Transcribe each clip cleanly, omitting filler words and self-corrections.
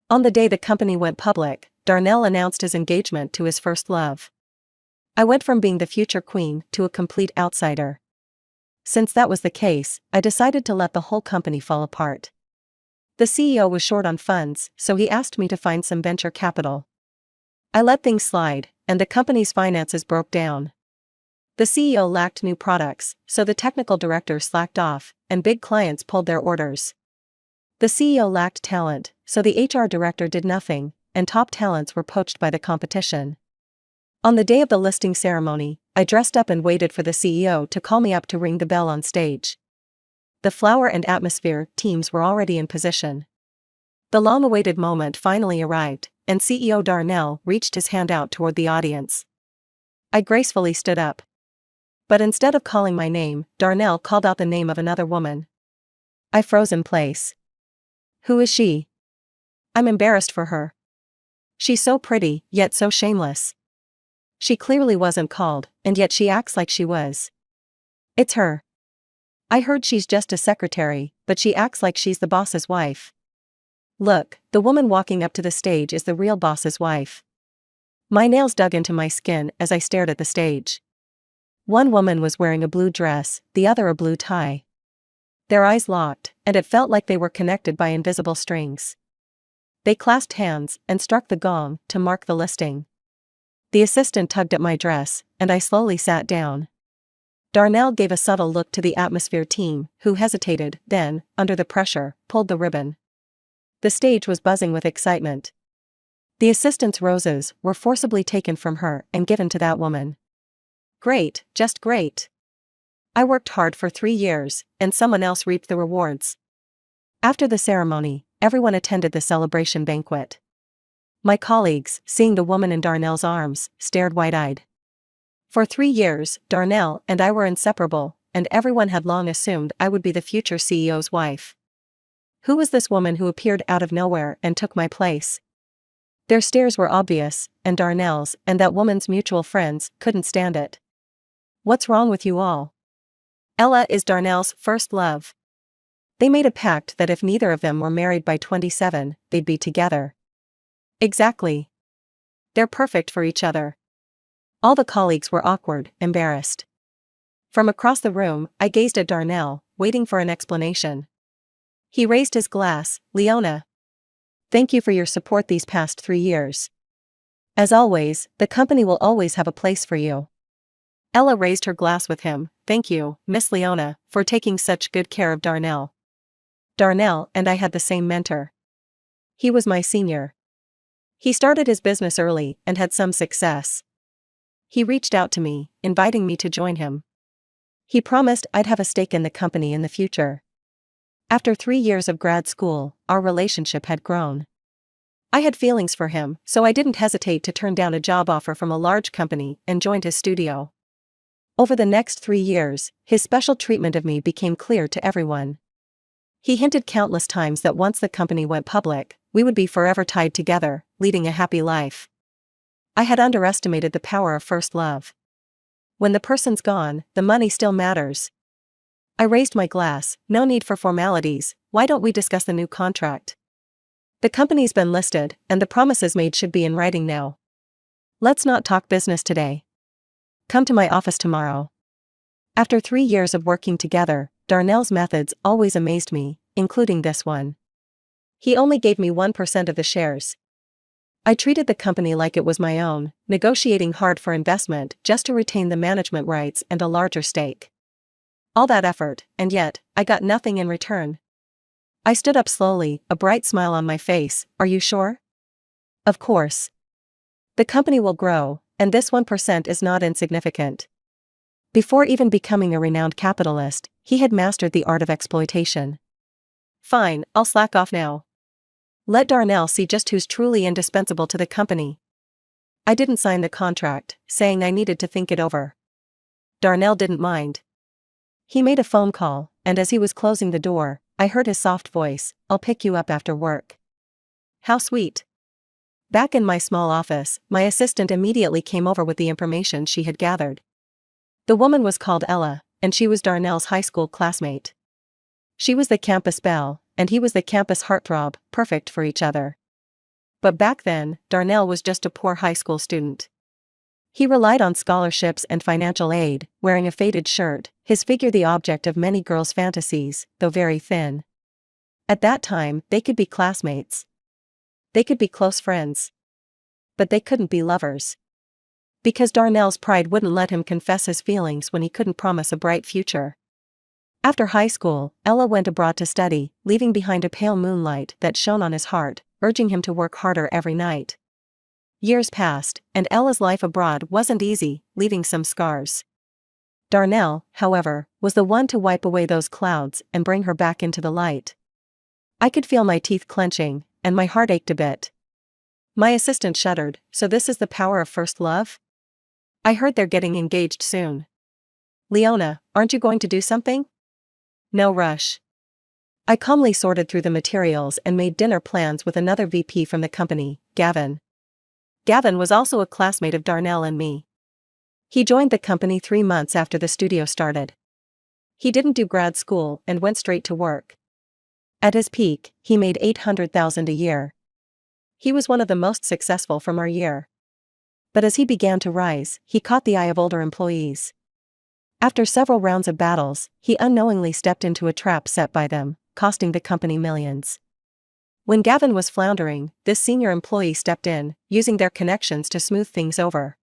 On the day the company went public, Darnell announced his engagement to his first love. I went from being the future queen to a complete outsider. Since that was the case, I decided to let the whole company fall apart. The CEO was short on funds, so he asked me to find some venture capital. I let things slide, and the company's finances broke down. The CEO lacked new products, so the technical director slacked off, and big clients pulled their orders. The CEO lacked talent, so the HR director did nothing, and top talents were poached by the competition. On the day of the listing ceremony, I dressed up and waited for the CEO to call me up to ring the bell on stage. The Flower and Atmosphere teams were already in position. The long-awaited moment finally arrived, and CEO Darnell reached his hand out toward the audience. I gracefully stood up. But instead of calling my name, Darnell called out the name of another woman. I froze in place. Who is she? I'm embarrassed for her. She's so pretty, yet so shameless. She clearly wasn't called, and yet she acts like she was. It's her. I heard she's just a secretary, but she acts like she's the boss's wife. Look, the woman walking up to the stage is the real boss's wife. My nails dug into my skin as I stared at the stage. One woman was wearing a blue dress, the other a blue tie. Their eyes locked, and it felt like they were connected by invisible strings. They clasped hands and struck the gong to mark the listing. The assistant tugged at my dress, and I slowly sat down. Darnell gave a subtle look to the Atmosphere team, who hesitated, then, under the pressure, pulled the ribbon. The stage was buzzing with excitement. The assistant's roses were forcibly taken from her and given to that woman. Great, just great. I worked hard for 3 years, and someone else reaped the rewards. After the ceremony, everyone attended the celebration banquet. My colleagues, seeing the woman in Darnell's arms, stared wide-eyed. For 3 years, Darnell and I were inseparable, and everyone had long assumed I would be the future CEO's wife. Who was this woman who appeared out of nowhere and took my place? Their stares were obvious, and Darnell's and that woman's mutual friends couldn't stand it. What's wrong with you all? Ella is Darnell's first love. They made a pact that if neither of them were married by 27, they'd be together. Exactly. They're perfect for each other. All the colleagues were awkward, embarrassed. From across the room, I gazed at Darnell, waiting for an explanation. He raised his glass. Leona. Thank you for your support these past 3 years. As always, the company will always have a place for you. Ella raised her glass with him. Thank you, Miss Leona, for taking such good care of Darnell. Darnell and I had the same mentor. He was my senior. He started his business early and had some success. He reached out to me, inviting me to join him. He promised I'd have a stake in the company in the future. After 3 years of grad school, our relationship had grown. I had feelings for him, so I didn't hesitate to turn down a job offer from a large company and joined his studio. Over the next 3 years, his special treatment of me became clear to everyone. He hinted countless times that once the company went public, we would be forever tied together, leading a happy life. I had underestimated the power of first love. When the person's gone, the money still matters. I raised my glass. No need for formalities. Why don't we discuss the new contract? The company's been listed, and the promises made should be in writing now. Let's not talk business today. Come to my office tomorrow. After 3 years of working together, Darnell's methods always amazed me, including this one. He only gave me 1% of the shares. I treated the company like it was my own, negotiating hard for investment just to retain the management rights and a larger stake. All that effort, and yet, I got nothing in return. I stood up slowly, a bright smile on my face. Are you sure? Of course. The company will grow, and this 1% is not insignificant. Before even becoming a renowned capitalist, he had mastered the art of exploitation. Fine, I'll slack off now. Let Darnell see just who's truly indispensable to the company. I didn't sign the contract, saying I needed to think it over. Darnell didn't mind. He made a phone call, and as he was closing the door, I heard his soft voice, I'll pick you up after work. How sweet. Back in my small office, my assistant immediately came over with the information she had gathered. The woman was called Ella, and she was Darnell's high school classmate. She was the campus belle, and he was the campus heartthrob, perfect for each other. But back then, Darnell was just a poor high school student. He relied on scholarships and financial aid, wearing a faded shirt, his figure the object of many girls' fantasies, though very thin. At that time, they could be classmates. They could be close friends. But they couldn't be lovers. Because Darnell's pride wouldn't let him confess his feelings when he couldn't promise a bright future. After high school, Ella went abroad to study, leaving behind a pale moonlight that shone on his heart, urging him to work harder every night. Years passed, and Ella's life abroad wasn't easy, leaving some scars. Darnell, however, was the one to wipe away those clouds and bring her back into the light. I could feel my teeth clenching, and my heart ached a bit. My assistant shuddered. So this is the power of first love? I heard they're getting engaged soon. Leona, aren't you going to do something? No rush. I calmly sorted through the materials and made dinner plans with another VP from the company, Gavin. Gavin was also a classmate of Darnell and me. He joined the company 3 months after the studio started. He didn't do grad school and went straight to work. At his peak, he made $800,000 a year. He was one of the most successful from our year. But as he began to rise, he caught the eye of older employees. After several rounds of battles, he unknowingly stepped into a trap set by them, costing the company millions. When Gavin was floundering, this senior employee stepped in, using their connections to smooth things over.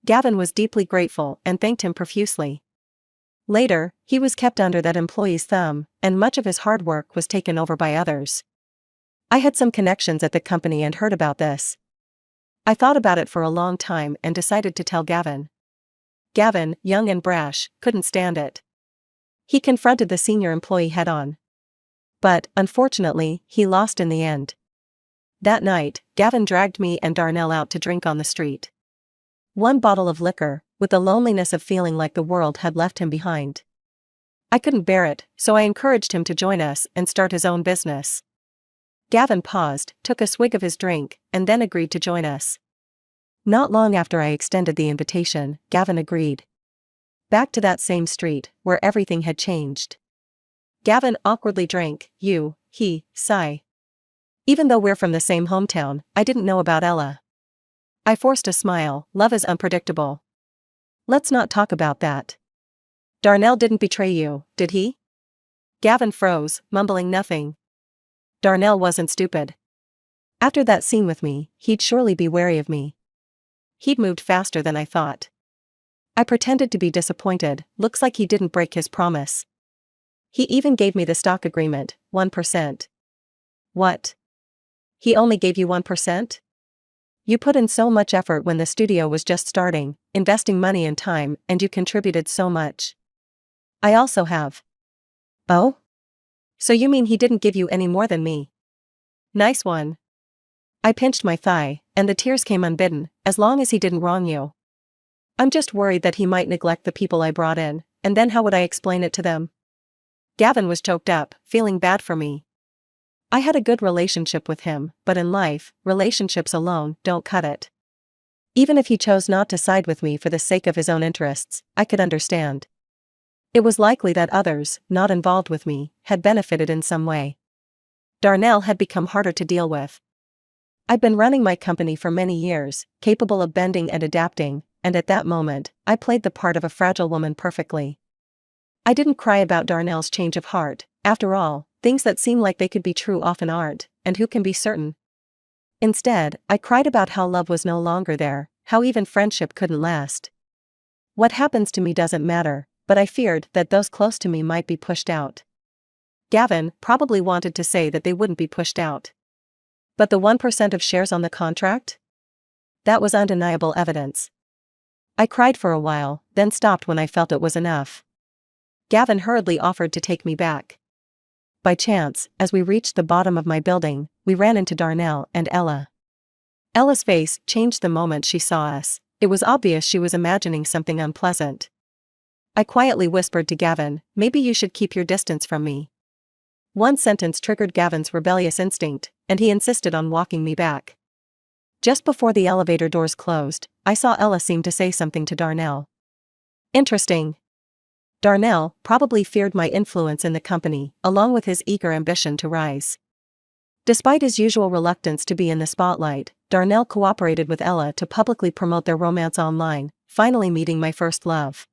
Gavin was deeply grateful and thanked him profusely. Later, he was kept under that employee's thumb, and much of his hard work was taken over by others. I had some connections at the company and heard about this. I thought about it for a long time and decided to tell Gavin. Gavin, young and brash, couldn't stand it. He confronted the senior employee head-on. But, unfortunately, he lost in the end. That night, Gavin dragged me and Darnell out to drink on the street. One bottle of liquor, with the loneliness of feeling like the world had left him behind. I couldn't bear it, so I encouraged him to join us and start his own business. Gavin paused, took a swig of his drink, and then agreed to join us. Not long after I extended the invitation, Gavin agreed. Back to that same street, where everything had changed. Gavin awkwardly drank, he, sigh. Even though we're from the same hometown, I didn't know about Ella. I forced a smile. Love is unpredictable. Let's not talk about that. Darnell didn't betray you, did he? Gavin froze, mumbling nothing. Darnell wasn't stupid. After that scene with me, he'd surely be wary of me. He'd moved faster than I thought. I pretended to be disappointed. Looks like he didn't break his promise. He even gave me the stock agreement, 1%. What? He only gave you 1%? You put in so much effort when the studio was just starting, investing money and time, and you contributed so much. I also have. Oh? So you mean he didn't give you any more than me? Nice one. I pinched my thigh, and the tears came unbidden. As long as he didn't wrong you. I'm just worried that he might neglect the people I brought in, and then how would I explain it to them? Gavin was choked up, feeling bad for me. I had a good relationship with him, but in life, relationships alone don't cut it. Even if he chose not to side with me for the sake of his own interests, I could understand. It was likely that others, not involved with me, had benefited in some way. Darnell had become harder to deal with. I'd been running my company for many years, capable of bending and adapting, and at that moment, I played the part of a fragile woman perfectly. I didn't cry about Darnell's change of heart. After all, things that seem like they could be true often aren't, and who can be certain? Instead, I cried about how love was no longer there, how even friendship couldn't last. What happens to me doesn't matter, but I feared that those close to me might be pushed out. Gavin probably wanted to say that they wouldn't be pushed out. But the 1% of shares on the contract? That was undeniable evidence. I cried for a while, then stopped when I felt it was enough. Gavin hurriedly offered to take me back. By chance, as we reached the bottom of my building, we ran into Darnell and Ella. Ella's face changed the moment she saw us. It was obvious she was imagining something unpleasant. I quietly whispered to Gavin, maybe you should keep your distance from me. One sentence triggered Gavin's rebellious instinct, and he insisted on walking me back. Just before the elevator doors closed, I saw Ella seem to say something to Darnell. Interesting. Darnell probably feared my influence in the company, along with his eager ambition to rise. Despite his usual reluctance to be in the spotlight, Darnell cooperated with Ella to publicly promote their romance online, finally meeting my first love.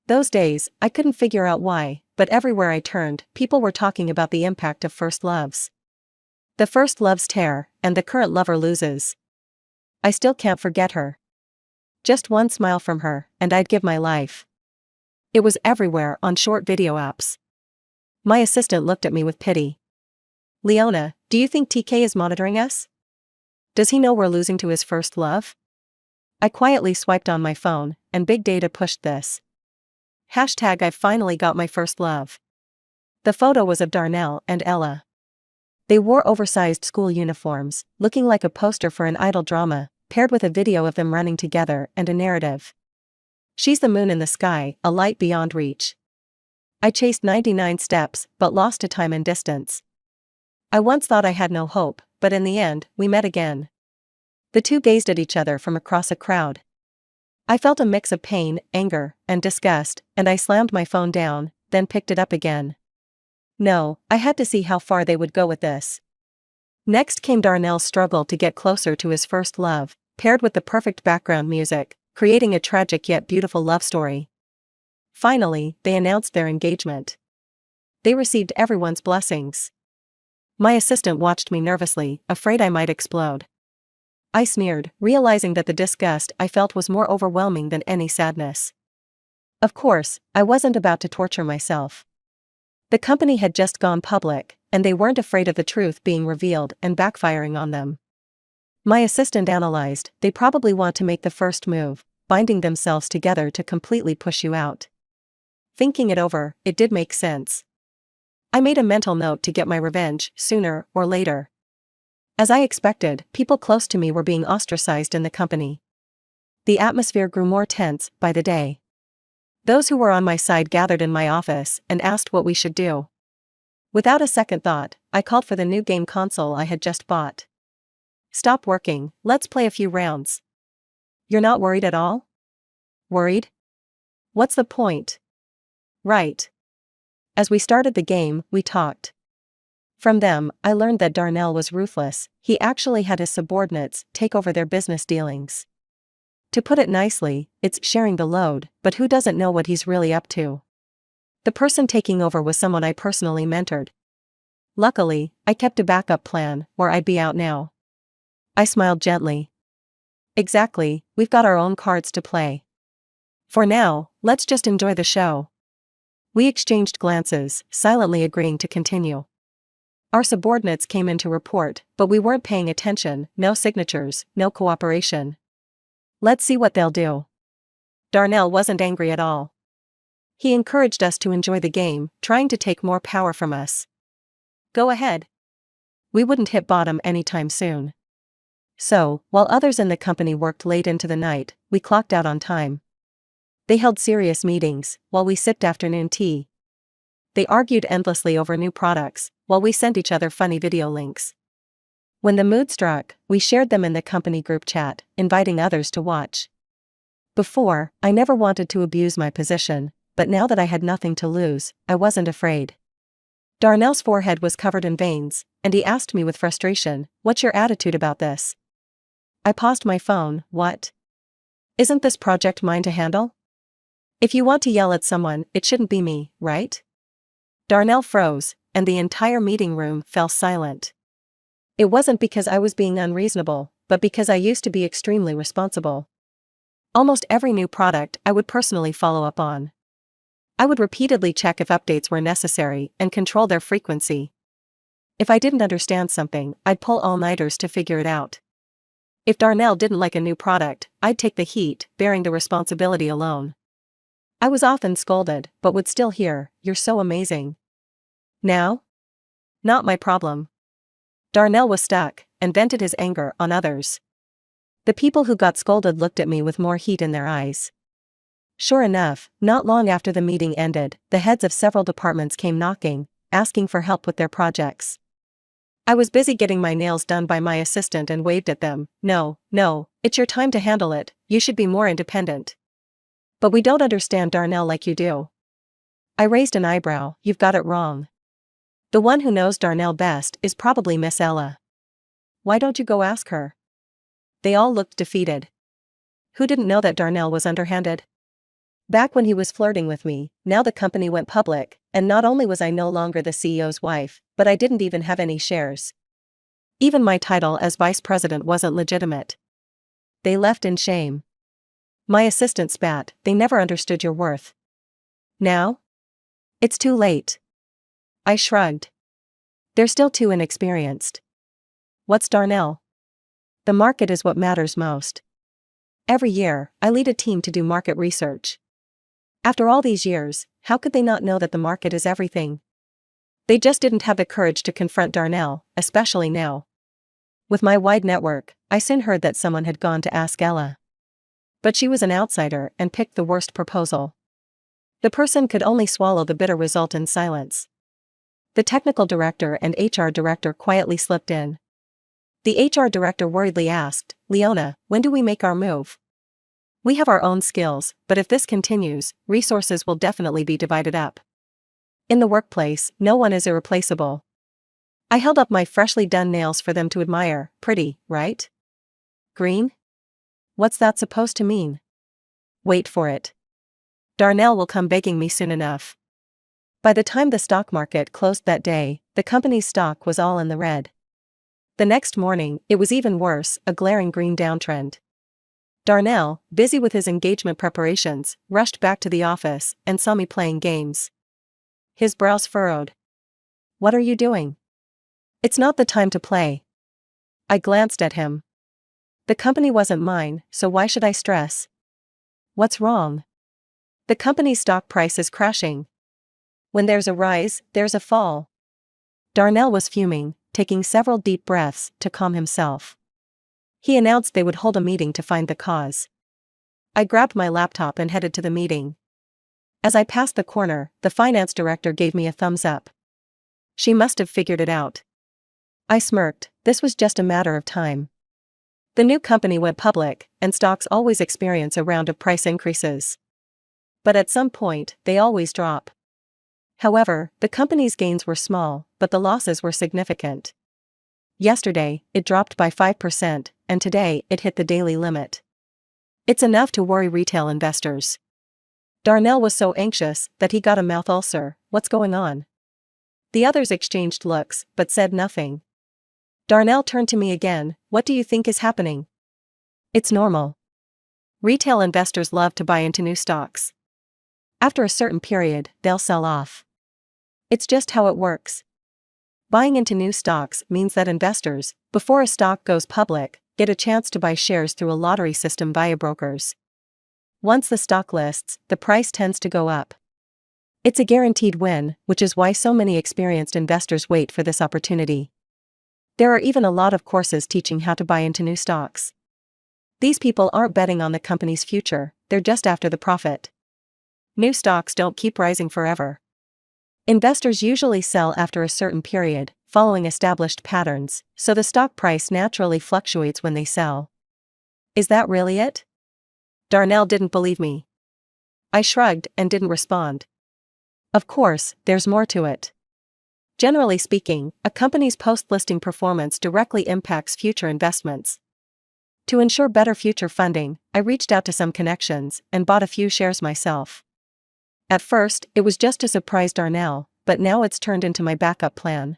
Those days, I couldn't figure out why, but everywhere I turned, people were talking about the impact of first loves. The first loves tear, and the current lover loses. I still can't forget her. Just one smile from her, and I'd give my life. It was everywhere on short video apps. My assistant looked at me with pity. Leona, do you think TK is monitoring us? Does he know we're losing to his first love? I quietly swiped on my phone, and Big Data pushed this. Hashtag I finally got my first love. The photo was of Darnell and Ella. They wore oversized school uniforms, looking like a poster for an idol drama, paired with a video of them running together and a narrative. She's the moon in the sky, a light beyond reach. I chased 99 steps, but lost to time and distance. I once thought I had no hope, but in the end, we met again. The two gazed at each other from across a crowd. I felt a mix of pain, anger, and disgust, and I slammed my phone down, then picked it up again. No, I had to see how far they would go with this. Next came Darnell's struggle to get closer to his first love, paired with the perfect background music, creating a tragic yet beautiful love story. Finally, they announced their engagement. They received everyone's blessings. My assistant watched me nervously, afraid I might explode. I sneered, realizing that the disgust I felt was more overwhelming than any sadness. Of course, I wasn't about to torture myself. The company had just gone public, and they weren't afraid of the truth being revealed and backfiring on them. My assistant analyzed, they probably want to make the first move, binding themselves together to completely push you out. Thinking it over, it did make sense. I made a mental note to get my revenge, sooner or later. As I expected, people close to me were being ostracized in the company. The atmosphere grew more tense by the day. Those who were on my side gathered in my office and asked what we should do. Without a second thought, I called for the new game console I had just bought. Stop working, let's play a few rounds. You're not worried at all? Worried? What's the point? Right. As we started the game, we talked. From them, I learned that Darnell was ruthless. He actually had his subordinates take over their business dealings. To put it nicely, it's sharing the load, but who doesn't know what he's really up to? The person taking over was someone I personally mentored. Luckily, I kept a backup plan, or I'd be out now. I smiled gently. Exactly, we've got our own cards to play. For now, let's just enjoy the show. We exchanged glances, silently agreeing to continue. Our subordinates came in to report, but we weren't paying attention, no signatures, no cooperation. Let's see what they'll do. Darnell wasn't angry at all. He encouraged us to enjoy the game, trying to take more power from us. Go ahead. We wouldn't hit bottom anytime soon. So, while others in the company worked late into the night, we clocked out on time. They held serious meetings, while we sipped afternoon tea. They argued endlessly over new products, while we sent each other funny video links. When the mood struck, we shared them in the company group chat, inviting others to watch. Before, I never wanted to abuse my position, but now that I had nothing to lose, I wasn't afraid. Darnell's forehead was covered in veins, and he asked me with frustration, "What's your attitude about this?" I paused my phone. What? Isn't this project mine to handle? If you want to yell at someone, it shouldn't be me, right? Darnell froze, and the entire meeting room fell silent. It wasn't because I was being unreasonable, but because I used to be extremely responsible. Almost every new product I would personally follow up on. I would repeatedly check if updates were necessary and control their frequency. If I didn't understand something, I'd pull all-nighters to figure it out. If Darnell didn't like a new product, I'd take the heat, bearing the responsibility alone. I was often scolded, but would still hear, "You're so amazing." Now? Not my problem. Darnell was stuck, and vented his anger on others. The people who got scolded looked at me with more heat in their eyes. Sure enough, not long after the meeting ended, the heads of several departments came knocking, asking for help with their projects. I was busy getting my nails done by my assistant and waved at them. No, it's your time to handle it, you should be more independent. But we don't understand Darnell like you do. I raised an eyebrow. You've got it wrong. The one who knows Darnell best is probably Miss Ella. Why don't you go ask her? They all looked defeated. Who didn't know that Darnell was underhanded? Back when he was flirting with me, now the company went public, and not only was I no longer the CEO's wife, but I didn't even have any shares. Even my title as vice president wasn't legitimate. They left in shame. My assistant spat, "They never understood your worth." Now? It's too late. I shrugged. They're still too inexperienced. What's Darnell? The market is what matters most. Every year, I lead a team to do market research. After all these years, how could they not know that the market is everything? They just didn't have the courage to confront Darnell, especially now. With my wide network, I soon heard that someone had gone to ask Ella. But she was an outsider and picked the worst proposal. The person could only swallow the bitter result in silence. The technical director and HR director quietly slipped in. The HR director worriedly asked, "Leona, when do we make our move? We have our own skills, but if this continues, resources will definitely be divided up. In the workplace, no one is irreplaceable." I held up my freshly done nails for them to admire. "Pretty, right? Green? What's that supposed to mean?" Wait for it. Darnell will come begging me soon enough. By the time the stock market closed that day, the company's stock was all in the red. The next morning, it was even worse, a glaring green downtrend. Darnell, busy with his engagement preparations, rushed back to the office and saw me playing games. His brows furrowed. "What are you doing? It's not the time to play." I glanced at him. The company wasn't mine, so why should I stress? What's wrong? The company's stock price is crashing. When there's a rise, there's a fall. Darnell was fuming, taking several deep breaths to calm himself. He announced they would hold a meeting to find the cause. I grabbed my laptop and headed to the meeting. As I passed the corner, the finance director gave me a thumbs up. She must have figured it out. I smirked, this was just a matter of time. The new company went public, and stocks always experience a round of price increases. But at some point, they always drop. However, the company's gains were small, but the losses were significant. Yesterday, it dropped by 5%, and today, it hit the daily limit. It's enough to worry retail investors. Darnell was so anxious that he got a mouth ulcer. What's going on? The others exchanged looks, but said nothing. Darnell turned to me again. What do you think is happening? It's normal. Retail investors love to buy into new stocks. After a certain period, they'll sell off. It's just how it works. Buying into new stocks means that investors, before a stock goes public, get a chance to buy shares through a lottery system via brokers. Once the stock lists, the price tends to go up. It's a guaranteed win, which is why so many experienced investors wait for this opportunity. There are even a lot of courses teaching how to buy into new stocks. These people aren't betting on the company's future, they're just after the profit. New stocks don't keep rising forever. Investors usually sell after a certain period, following established patterns, so the stock price naturally fluctuates when they sell. Is that really it? Darnell didn't believe me. I shrugged and didn't respond. Of course, there's more to it. Generally speaking, a company's post-listing performance directly impacts future investments. To ensure better future funding, I reached out to some connections and bought a few shares myself. At first, it was just to surprise Darnell, but now it's turned into my backup plan.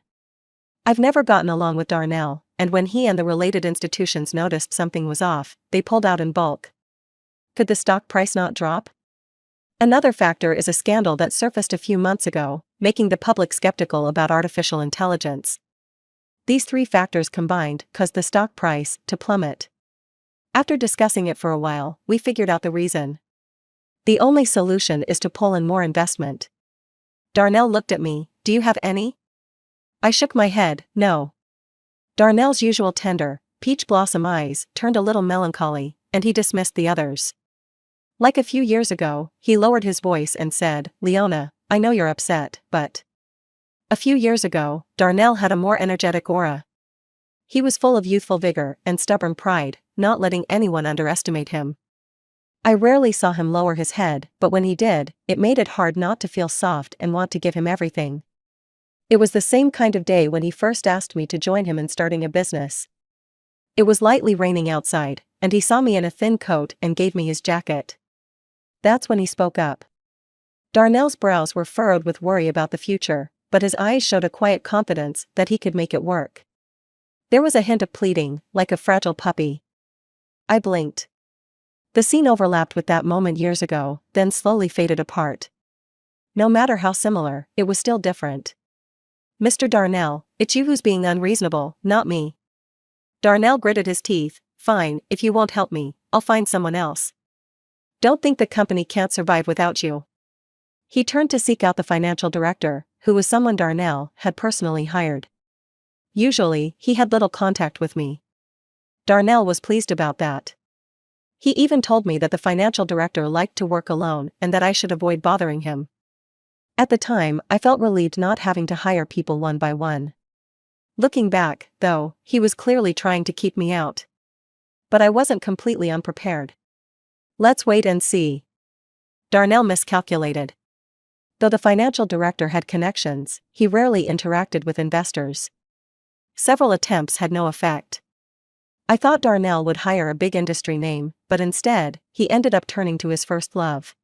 I've never gotten along with Darnell, and when he and the related institutions noticed something was off, they pulled out in bulk. Could the stock price not drop? Another factor is a scandal that surfaced a few months ago, making the public skeptical about artificial intelligence. These three factors combined caused the stock price to plummet. After discussing it for a while, we figured out the reason. The only solution is to pull in more investment. Darnell looked at me. Do you have any? I shook my head, no. Darnell's usual tender, peach blossom eyes turned a little melancholy, and he dismissed the others. Like a few years ago, he lowered his voice and said, "Leona, I know you're upset, but..." A few years ago, Darnell had a more energetic aura. He was full of youthful vigor and stubborn pride, not letting anyone underestimate him. I rarely saw him lower his head, but when he did, it made it hard not to feel soft and want to give him everything. It was the same kind of day when he first asked me to join him in starting a business. It was lightly raining outside, and he saw me in a thin coat and gave me his jacket. That's when he spoke up. Darnell's brows were furrowed with worry about the future, but his eyes showed a quiet confidence that he could make it work. There was a hint of pleading, like a fragile puppy. I blinked. The scene overlapped with that moment years ago, then slowly faded apart. No matter how similar, it was still different. Mr. Darnell, it's you who's being unreasonable, not me. Darnell gritted his teeth. Fine, if you won't help me, I'll find someone else. Don't think the company can't survive without you. He turned to seek out the financial director, who was someone Darnell had personally hired. Usually, he had little contact with me. Darnell was pleased about that. He even told me that the financial director liked to work alone and that I should avoid bothering him. At the time, I felt relieved not having to hire people one by one. Looking back, though, he was clearly trying to keep me out. But I wasn't completely unprepared. Let's wait and see. Darnell miscalculated. Though the financial director had connections, he rarely interacted with investors. Several attempts had no effect. I thought Darnell would hire a big industry name, but instead, he ended up turning to his first love.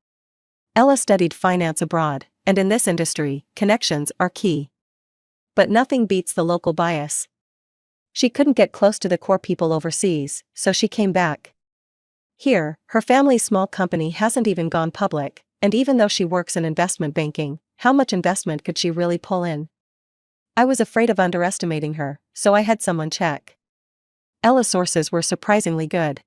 Ella studied finance abroad, and in this industry, connections are key. But nothing beats the local bias. She couldn't get close to the core people overseas, so she came back. Here, her family's small company hasn't even gone public, and even though she works in investment banking, how much investment could she really pull in? I was afraid of underestimating her, so I had someone check. Ella's sources were surprisingly good.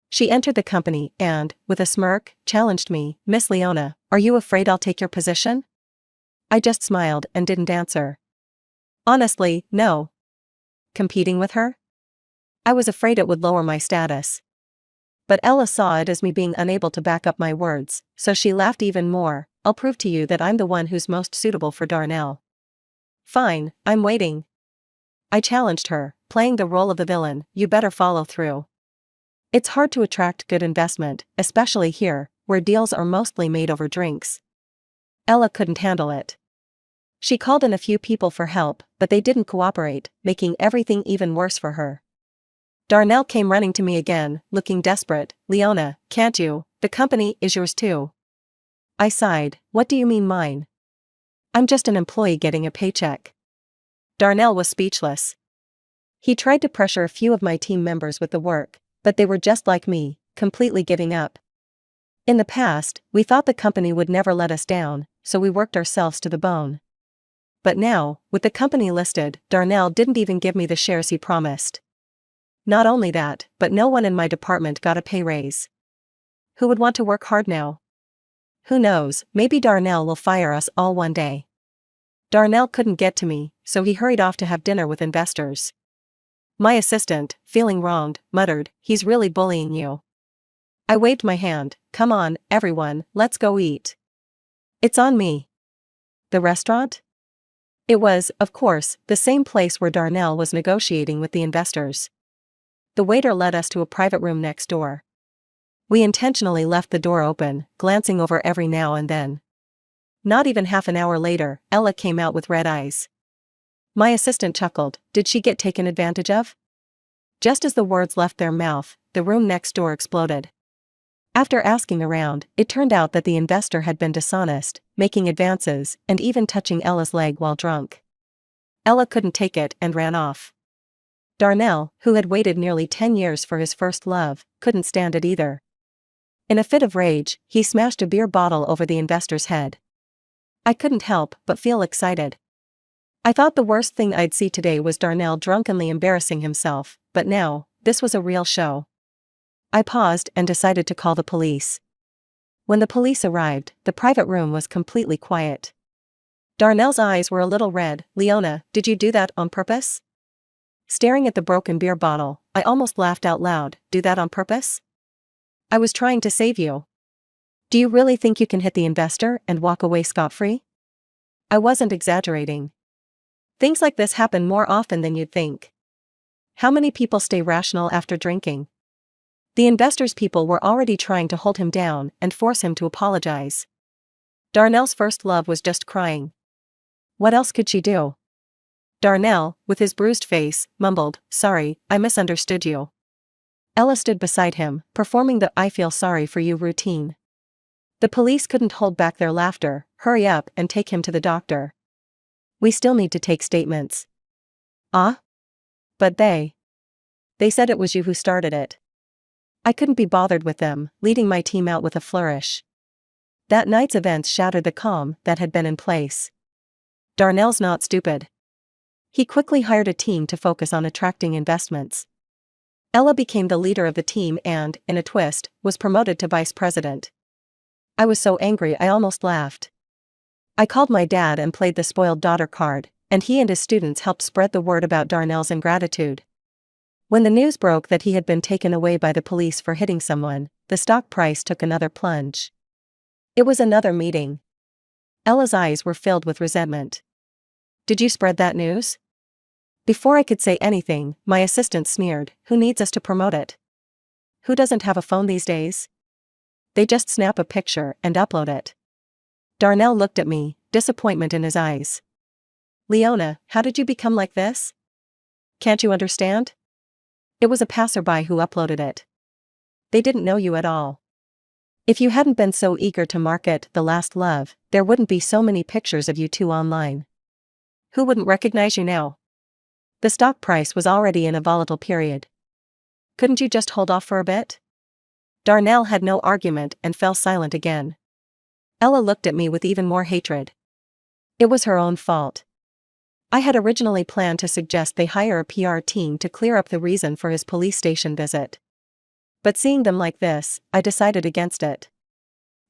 She entered the company and, with a smirk, challenged me, "Miss Leona, are you afraid I'll take your position?" I just smiled and didn't answer. Honestly, no. Competing with her? I was afraid it would lower my status. But Ella saw it as me being unable to back up my words, so she laughed even more. "I'll prove to you that I'm the one who's most suitable for Darnell." "Fine, I'm waiting." I challenged her, playing the role of the villain. "You better follow through. It's hard to attract good investment, especially here, where deals are mostly made over drinks." Ella couldn't handle it. She called in a few people for help, but they didn't cooperate, making everything even worse for her. Darnell came running to me again, looking desperate. "Leona, can't you? The company is yours too." I sighed. "What do you mean mine? I'm just an employee getting a paycheck." Darnell was speechless. He tried to pressure a few of my team members with the work, but they were just like me, completely giving up. In the past, we thought the company would never let us down, so we worked ourselves to the bone. But now, with the company listed, Darnell didn't even give me the shares he promised. Not only that, but no one in my department got a pay raise. Who would want to work hard now? Who knows, maybe Darnell will fire us all one day. Darnell couldn't get to me, so he hurried off to have dinner with investors. My assistant, feeling wronged, muttered, "He's really bullying you." I waved my hand. "Come on, everyone, let's go eat." "It's on me." The restaurant? It was, of course, the same place where Darnell was negotiating with the investors. The waiter led us to a private room next door. We intentionally left the door open, glancing over every now and then. Not even half an hour later, Ella came out with red eyes. My assistant chuckled. Did she get taken advantage of? Just as the words left their mouth, the room next door exploded. After asking around, it turned out that the investor had been dishonest, making advances, and even touching Ella's leg while drunk. Ella couldn't take it and ran off. Darnell, who had waited nearly 10 years for his first love, couldn't stand it either. In a fit of rage, he smashed a beer bottle over the investor's head. I couldn't help but feel excited. I thought the worst thing I'd see today was Darnell drunkenly embarrassing himself, but now, this was a real show. I paused and decided to call the police. When the police arrived, the private room was completely quiet. Darnell's eyes were a little red. "Leona, did you do that on purpose?" Staring at the broken beer bottle, I almost laughed out loud. "Do that on purpose?" "I was trying to save you." "Do you really think you can hit the investor and walk away scot-free?" I wasn't exaggerating. Things like this happen more often than you'd think. How many people stay rational after drinking? The investor's people were already trying to hold him down and force him to apologize. Darnell's first love was just crying. What else could she do? Darnell, with his bruised face, mumbled, "Sorry, I misunderstood you." Ella stood beside him, performing the "I feel sorry for you" routine. The police couldn't hold back their laughter. "Hurry up and take him to the doctor. We still need to take statements." "Ah? But they said it was you who started it." I couldn't be bothered with them, leading my team out with a flourish. That night's events shattered the calm that had been in place. Darnell's not stupid. He quickly hired a team to focus on attracting investments. Ella became the leader of the team and, in a twist, was promoted to vice president. I was so angry I almost laughed. I called my dad and played the spoiled daughter card, and he and his students helped spread the word about Darnell's ingratitude. When the news broke that he had been taken away by the police for hitting someone, the stock price took another plunge. It was another meeting. Ella's eyes were filled with resentment. "Did you spread that news?" Before I could say anything, my assistant sneered, "Who needs us to promote it? Who doesn't have a phone these days? They just snap a picture and upload it." Darnell looked at me, disappointment in his eyes. "Leona, how did you become like this? Can't you understand? It was a passerby who uploaded it. They didn't know you at all. If you hadn't been so eager to market The Last Love, there wouldn't be so many pictures of you two online. Who wouldn't recognize you now? The stock price was already in a volatile period. Couldn't you just hold off for a bit?" Darnell had no argument and fell silent again. Ella looked at me with even more hatred. It was her own fault. I had originally planned to suggest they hire a PR team to clear up the reason for his police station visit. But seeing them like this, I decided against it.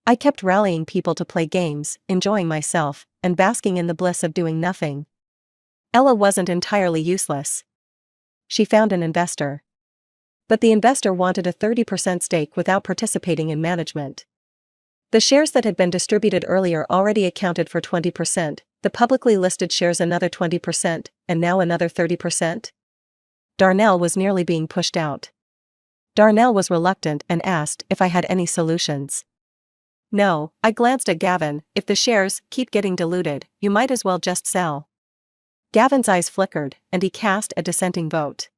I kept rallying people to play games, enjoying myself, and basking in the bliss of doing nothing. Ella wasn't entirely useless. She found an investor. But the investor wanted a 30% stake without participating in management. The shares that had been distributed earlier already accounted for 20%, the publicly listed shares another 20%, and now another 30%. Darnell was nearly being pushed out. Darnell was reluctant and asked if I had any solutions. "No," I glanced at Gavin, "if the shares keep getting diluted, you might as well just sell." Gavin's eyes flickered, and he cast a dissenting vote.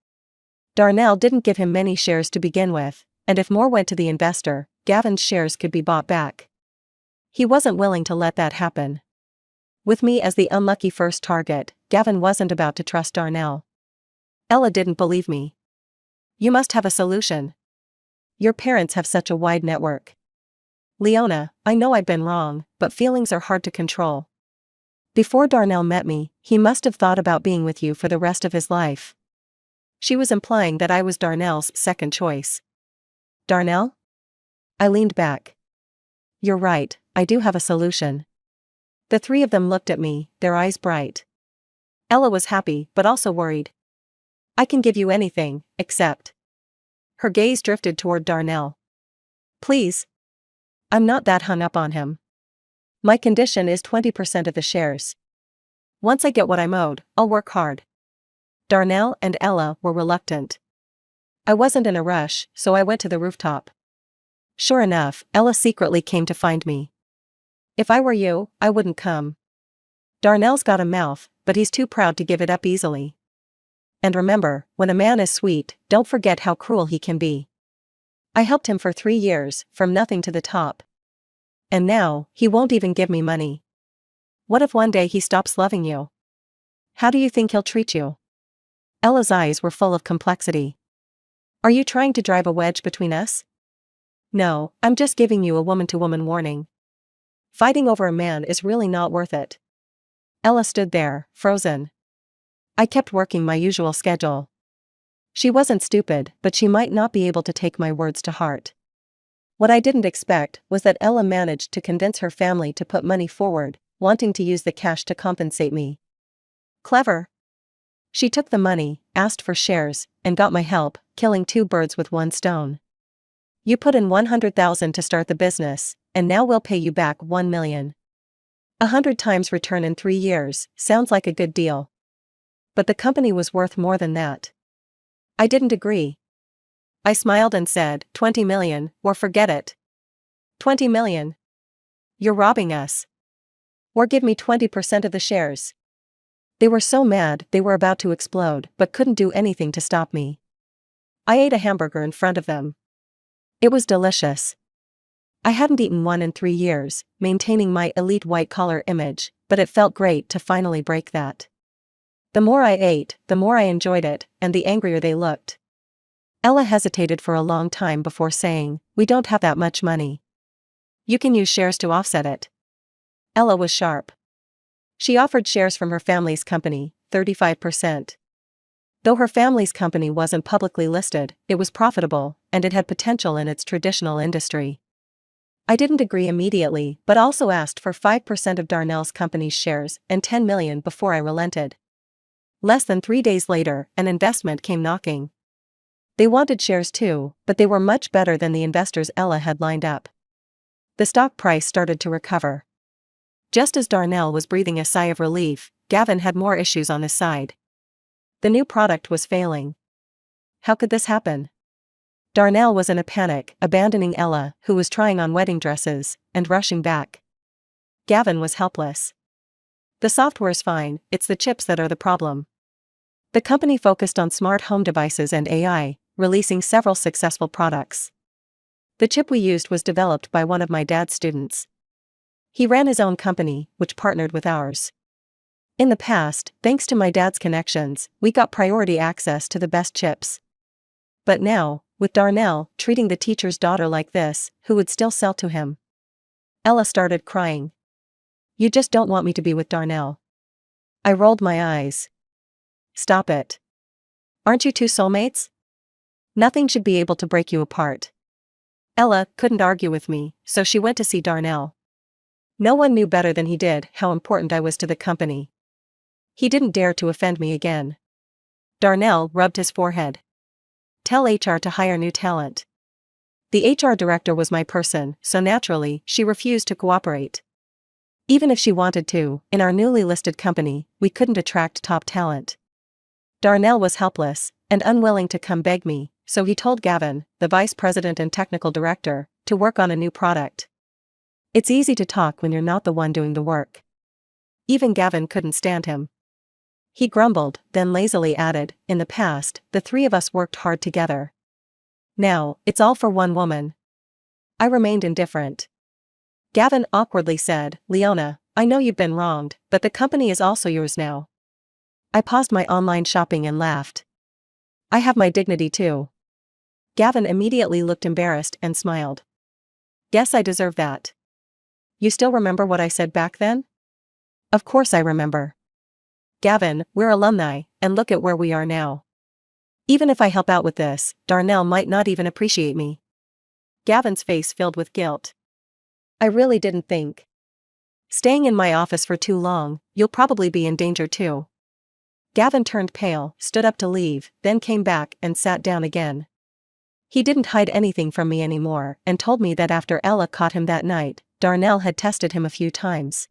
Darnell didn't give him many shares to begin with, and if more went to the investor, Gavin's shares could be bought back. He wasn't willing to let that happen. With me as the unlucky first target, Gavin wasn't about to trust Darnell. Ella didn't believe me. "You must have a solution. Your parents have such a wide network." "Leona, I know I've been wrong, but feelings are hard to control. Before Darnell met me, he must have thought about being with you for the rest of his life." She was implying that I was Darnell's second choice. "Darnell?" I leaned back. "You're right, I do have a solution." The three of them looked at me, their eyes bright. Ella was happy but also worried. "I can give you anything, except..." Her gaze drifted toward Darnell. "Please. I'm not that hung up on him. My condition is 20% of the shares. Once I get what I'm owed, I'll work hard." Darnell and Ella were reluctant. I wasn't in a rush, so I went to the rooftop. Sure enough, Ella secretly came to find me. "If I were you, I wouldn't come. Darnell's got a mouth, but he's too proud to give it up easily. And remember, when a man is sweet, don't forget how cruel he can be. I helped him for 3 years, from nothing to the top. And now, he won't even give me money. What if one day he stops loving you? How do you think he'll treat you?" Ella's eyes were full of complexity. "Are you trying to drive a wedge between us?" "No, I'm just giving you a woman-to-woman warning. Fighting over a man is really not worth it." Ella stood there, frozen. I kept working my usual schedule. She wasn't stupid, but she might not be able to take my words to heart. What I didn't expect was that Ella managed to convince her family to put money forward, wanting to use the cash to compensate me. Clever. She took the money, asked for shares, and got my help, killing 2 birds with 1 stone. "You put in 100,000 to start the business, and now we'll pay you back 1 million. 100 times return in 3 years, sounds like a good deal. But the company was worth more than that." I didn't agree. I smiled and said, 20 million, or forget it. 20 million? You're robbing us. Or give me 20% of the shares. They were so mad they were about to explode but couldn't do anything to stop me. I ate a hamburger in front of them. It was delicious. I hadn't eaten one in 3 years, maintaining my elite white-collar image, but it felt great to finally break that. The more I ate, the more I enjoyed it, and the angrier they looked. Ella hesitated for a long time before saying, "We don't have that much money. You can use shares to offset it." Ella was sharp. She offered shares from her family's company, 35%. Though her family's company wasn't publicly listed, it was profitable, and it had potential in its traditional industry. I didn't agree immediately but also asked for 5% of Darnell's company's shares and $10 million before I relented. Less than 3 days later, an investment came knocking. They wanted shares too, but they were much better than the investors Ella had lined up. The stock price started to recover. Just as Darnell was breathing a sigh of relief, Gavin had more issues on his side. The new product was failing. How could this happen? Darnell was in a panic, abandoning Ella, who was trying on wedding dresses, and rushing back. Gavin was helpless. "The software's fine, it's the chips that are the problem." The company focused on smart home devices and AI, releasing several successful products. The chip we used was developed by one of my dad's students. He ran his own company, which partnered with ours. In the past, thanks to my dad's connections, we got priority access to the best chips. But now, with Darnell treating the teacher's daughter like this, who would still sell to him? Ella started crying. "You just don't want me to be with Darnell." I rolled my eyes. "Stop it. Aren't you two soulmates? Nothing should be able to break you apart." Ella couldn't argue with me, so she went to see Darnell. No one knew better than he did how important I was to the company. He didn't dare to offend me again. Darnell rubbed his forehead. "Tell HR to hire new talent." The HR director was my person, so naturally, she refused to cooperate. Even if she wanted to, in our newly listed company, we couldn't attract top talent. Darnell was helpless, and unwilling to come beg me, so he told Gavin, the vice president and technical director, to work on a new product. It's easy to talk when you're not the one doing the work. Even Gavin couldn't stand him. He grumbled, then lazily added, "In the past, the three of us worked hard together. Now, it's all for one woman." I remained indifferent. Gavin awkwardly said, "Leona, I know you've been wronged, but the company is also yours now." I paused my online shopping and laughed. "I have my dignity too." Gavin immediately looked embarrassed and smiled. "Guess I deserve that." "You still remember what I said back then?" "Of course I remember. Gavin, we're alumni, and look at where we are now. Even if I help out with this, Darnell might not even appreciate me." Gavin's face filled with guilt. "I really didn't think. Staying in my office for too long, you'll probably be in danger too." Gavin turned pale, stood up to leave, then came back and sat down again. He didn't hide anything from me anymore and told me that after Ella caught him that night, Darnell had tested him a few times.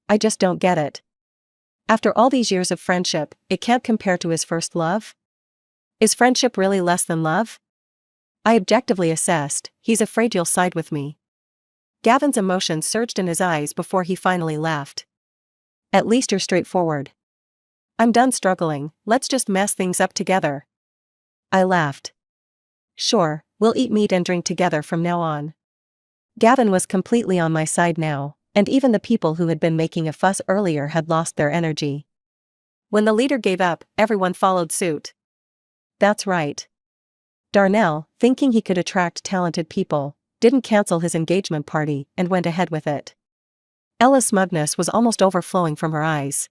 I just don't get it. After all these years of friendship, it can't compare to his first love? Is friendship really less than love? I objectively assessed, he's afraid you'll side with me. Gavin's emotions surged in his eyes before he finally laughed. "At least you're straightforward. I'm done struggling, let's just mess things up together." I laughed. "Sure, we'll eat meat and drink together from now on." Gavin was completely on my side now, and even the people who had been making a fuss earlier had lost their energy. When the leader gave up, everyone followed suit. That's right. Darnell, thinking he could attract talented people, didn't cancel his engagement party and went ahead with it. Ella's smugness was almost overflowing from her eyes.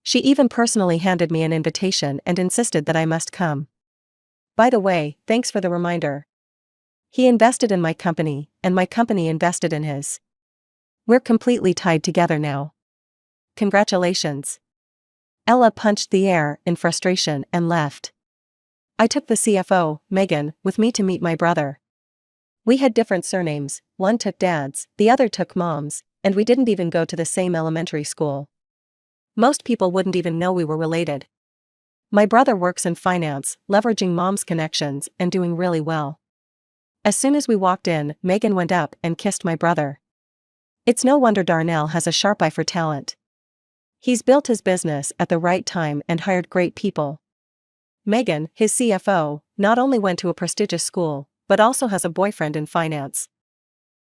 She even personally handed me an invitation and insisted that I must come. "By the way, thanks for the reminder. He invested in my company, and my company invested in his. We're completely tied together now. Congratulations." Ella punched the air in frustration and left. I took the CFO, Megan, with me to meet my brother. We had different surnames, one took Dad's, the other took Mom's, and we didn't even go to the same elementary school. Most people wouldn't even know we were related. My brother works in finance, leveraging Mom's connections and doing really well. As soon as we walked in, Megan went up and kissed my brother. It's no wonder Darnell has a sharp eye for talent. He's built his business at the right time and hired great people. Megan, his CFO, not only went to a prestigious school, but also has a boyfriend in finance.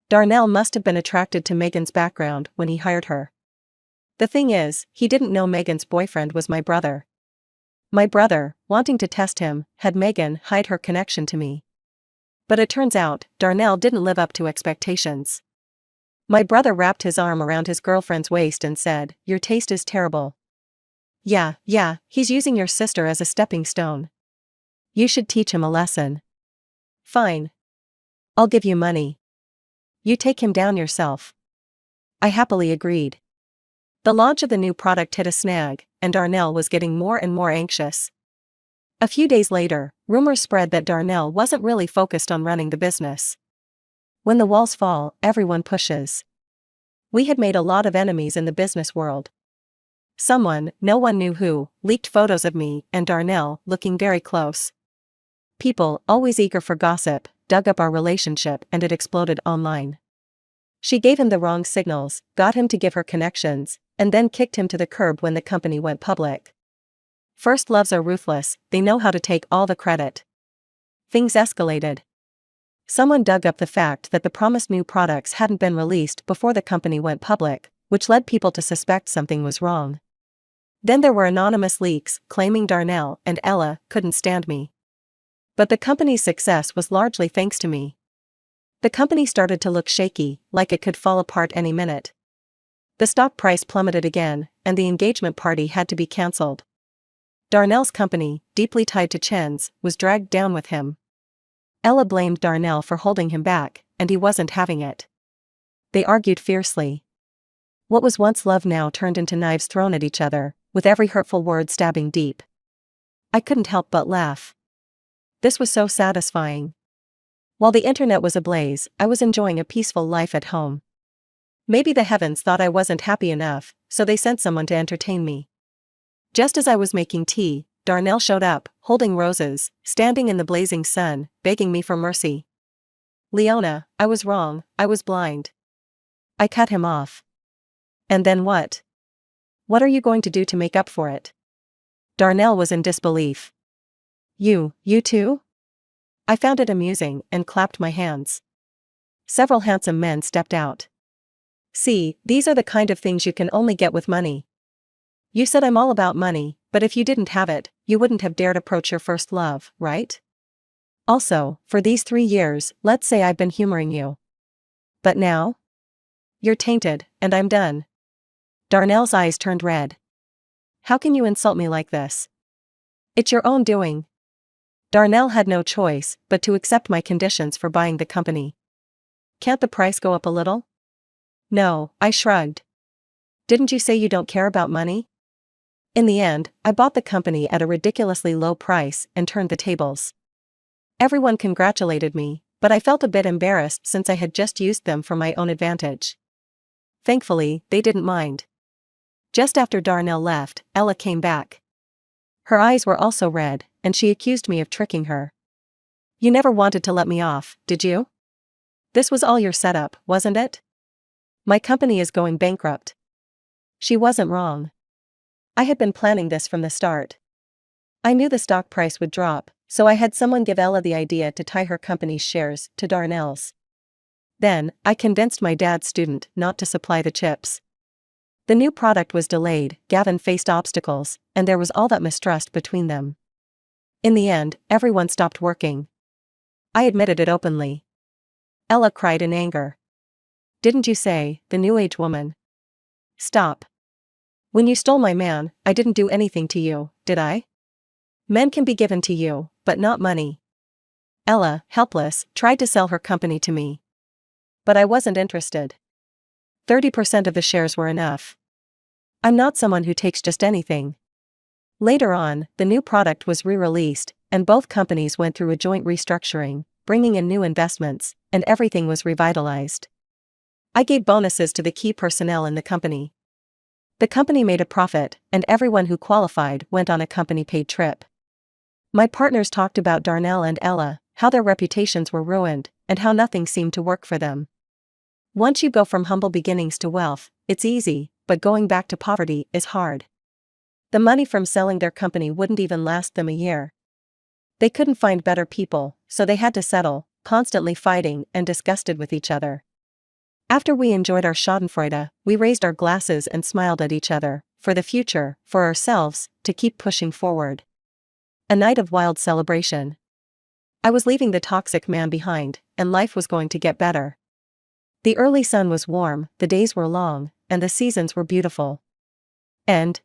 Darnell must have been attracted to Megan's background when he hired her. The thing is, he didn't know Megan's boyfriend was my brother. My brother, wanting to test him, had Megan hide her connection to me. But it turns out, Darnell didn't live up to expectations. My brother wrapped his arm around his girlfriend's waist and said, "Your taste is terrible." Yeah, he's using your sister as a stepping stone. You should teach him a lesson. Fine. I'll give you money. You take him down yourself. I happily agreed. The launch of the new product hit a snag, and Darnell was getting more and more anxious. A few days later, rumors spread that Darnell wasn't really focused on running the business. When the walls fall, everyone pushes. We had made a lot of enemies in the business world. Someone, no one knew who, leaked photos of me and Darnell looking very close. People, always eager for gossip, dug up our relationship and it exploded online. She gave him the wrong signals, got him to give her connections, and then kicked him to the curb when the company went public. First loves are ruthless, they know how to take all the credit. Things escalated. Someone dug up the fact that the promised new products hadn't been released before the company went public, which led people to suspect something was wrong. Then there were anonymous leaks claiming Darnell and Ella couldn't stand me. But the company's success was largely thanks to me. The company started to look shaky, like it could fall apart any minute. The stock price plummeted again, and the engagement party had to be cancelled. Darnell's company, deeply tied to Chen's, was dragged down with him. Ella blamed Darnell for holding him back, and he wasn't having it. They argued fiercely. What was once love now turned into knives thrown at each other, with every hurtful word stabbing deep. I couldn't help but laugh. This was so satisfying. While the internet was ablaze, I was enjoying a peaceful life at home. Maybe the heavens thought I wasn't happy enough, so they sent someone to entertain me. Just as I was making tea, Darnell showed up, holding roses, standing in the blazing sun, begging me for mercy. "Leona, I was wrong, I was blind." I cut him off. "And then what? What are you going to do to make up for it?" Darnell was in disbelief. You too?" I found it amusing and clapped my hands. Several handsome men stepped out. "See, these are the kind of things you can only get with money. You said I'm all about money, but if you didn't have it, you wouldn't have dared approach your first love, right? Also, for these 3 years, let's say I've been humoring you. But now? You're tainted, and I'm done." Darnell's eyes turned red. "How can you insult me like this? It's your own doing." Darnell had no choice but to accept my conditions for buying the company. "Can't the price go up a little?" "No," I shrugged. "Didn't you say you don't care about money?" In the end, I bought the company at a ridiculously low price and turned the tables. Everyone congratulated me, but I felt a bit embarrassed since I had just used them for my own advantage. Thankfully, they didn't mind. Just after Darnell left, Ella came back. Her eyes were also red, and she accused me of tricking her. "You never wanted to let me off, did you? This was all your setup, wasn't it? My company is going bankrupt." She wasn't wrong. I had been planning this from the start. I knew the stock price would drop, so I had someone give Ella the idea to tie her company's shares to Darnell's. Then, I convinced my dad's student not to supply the chips. The new product was delayed, Gavin faced obstacles, and there was all that mistrust between them. In the end, everyone stopped working. I admitted it openly. Ella cried in anger. "Didn't you say, the new age woman? Stop. When you stole my man, I didn't do anything to you, did I? Men can be given to you, but not money." Ella, helpless, tried to sell her company to me. But I wasn't interested. 30% of the shares were enough. I'm not someone who takes just anything. Later on, the new product was re-released, and both companies went through a joint restructuring, bringing in new investments, and everything was revitalized. I gave bonuses to the key personnel in the company. The company made a profit, and everyone who qualified went on a company-paid trip. My partners talked about Darnell and Ella, how their reputations were ruined, and how nothing seemed to work for them. Once you go from humble beginnings to wealth, it's easy, but going back to poverty is hard. The money from selling their company wouldn't even last them a year. They couldn't find better people, so they had to settle, constantly fighting and disgusted with each other. After we enjoyed our schadenfreude, we raised our glasses and smiled at each other, for the future, for ourselves, to keep pushing forward. A night of wild celebration. I was leaving the toxic man behind, and life was going to get better. The early sun was warm, the days were long, and the seasons were beautiful. And,